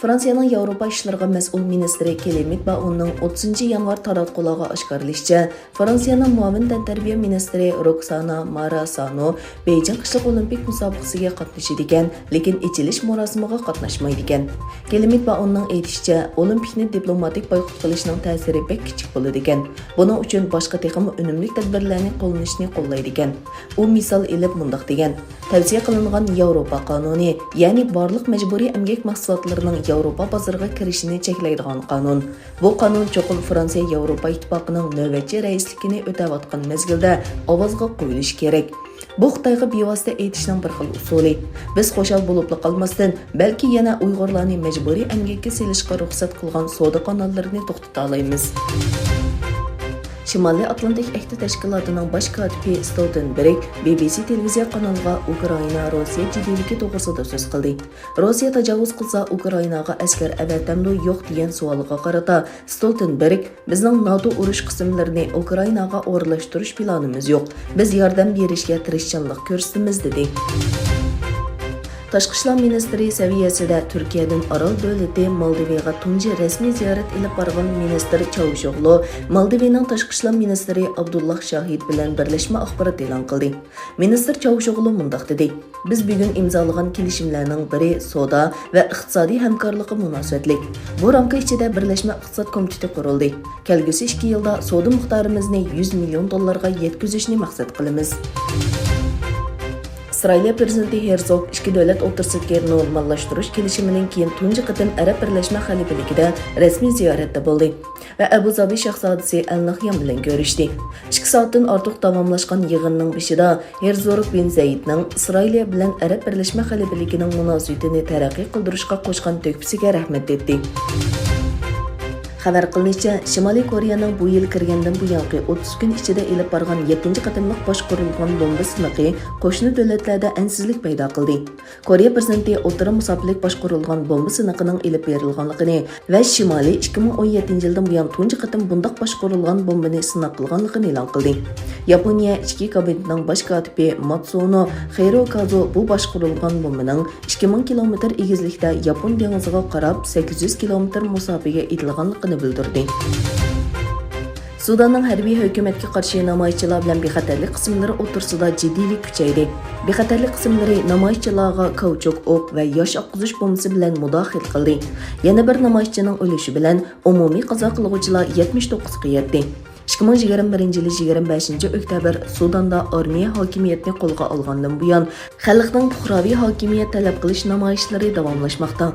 Fransiyaning Yevropa ishlariga mas'ul ministri Clément Beaune'ning 30 yanvar taratquloqi oshkorlashicha, Fransiyaning muavin tantarbiya ministri Roxana Maraciano Beijing qishliq olimpik musobaqasiga qatnashadigan, lekin ichilish marosimiga qatnashmaydigan. Clément Beaune'ning aytishicha, olimpikni diplomatik boykot qilishning ta'siri bek kichik bo'ladi ekan. Buning uchun boshqa texnik unumli tadbirlarni qo'llanishni qo'llaydigan. U misol elib mundaq degan: tavsiya qilingan Yevropa qonuni, ya'ni barliq majburiy emgak mahsulotlarining Yevropa bozoriga kirishini cheklaydigan qonun. Bu qonun cho'qim Fransiya Yevropa ittifoqining navbatchi raisligini o'tayotgan mezgilda ovozga qo'yilishi kerak. Bu Xitoyga bevosita aytishning bir xil usuli. Biz qo'shal bo'lib qolmasdan, balki yana Uyg'urlarni majburiy emgakka selishga ruxsat qilgan savdo kanallarini to'xtata olamiz. Shimoliy Atlantik Ahdi Tashkilotining bosh kotibi Stoltenberg BBC televiziya kanaliga Ukraina Rossiya jiddiylik to'g'risida so'z qildi. Rossiya tajovuz qilsa Ukrainaga askar avatamdi yo'q degan savolga qarata Stoltenberg: bizning NATO urush qismlarini Ukrainaga o'rlashtirish planimiz yo'q. Biz yordam berishga tirishchanlik ko'rsatamiz dedi. Tashqi ishlar ministri saviyasida Turkiyadan Orol davlati Moldovaga tunji rasmiy ziyorat ilib borgan ministr Çavuşoğlu, Moldovaning tashqi ishlar ministri Abdullah Shahid bilan birlashma axborot e'lon qildi. Ministr Çavuşoğlu mundaq dedi: biz bugun imzolagan kelishimlarning biri savdo va iqtisodiy hamkorlik munosabatlik. Bu ramka ichida birlashma iqtisod komiteti qurildi. Kelgusi 2 yilda savdo miqdorimizni 100 million dollarga yetkazishni maqsad qilamiz. İsrail prezidenti Herzog ikki davlat o'rtasidagi normallashtirish kelishimining keyin tunji qatim Arab Birlashma Xalifaligida rasmiy ziyoratda bo'ldi va Abu Zabi shahzodasi Al Nahyan bilan ko'rishdi. 2 soatdan ortiq davomlashgan yig'inning beshida Herzog bin Zayedning Isroil bilan Arab Birlashma Xalifaligining munosabatini taraqqiy qildirishga qo'shgan to'kpisiga rahmat etdi. Xabar qilinishicha, Shimoliy Koreyaning bu yil kirgandan buyongi 30 kun ichida elib borgan 7-chi qatimliq boshqarilgan bomba sinoqi qo'shni davlatlarda ansizlik paydo qildi. Koreya prezidenti o'rta musofirlik boshqarilgan bomba sinoqining elib berilganligini va Shimoliy 2017 yildan buyon tunji qatim bundaq boshqarilgan bombani sinoq qilganligini e'lon qildi. Yaponiya ichki kabinetining bosh kotibi Matsuno Hirokazu bu boshqarilgan bombaning 2000 kilometr egizlikda Yapon dengiziga qarab 800 kilometr masofaga etilganligini bildirdi. Sudanning harbiy hukumatga qarshi namoyishchilar bilan bexatarlik qismlari o'rtasida jiddiylik kuchaydi. Bexatarlik qismlari namoyishchilarga kauchuk o'q va yosh oqqizish bombasi bilan mudohil qildi. Yana bir namoyishchining o'lishi bilan umumiy qazo qiluvchilar 79 ga yetdi. 2021 yil 25 oktyabr Sudanda armiya hokimiyatini qo'lga olgandan buyon xalqning fuqaroviy hokimiyat talab qilish namoyishlari davomlashmoqda.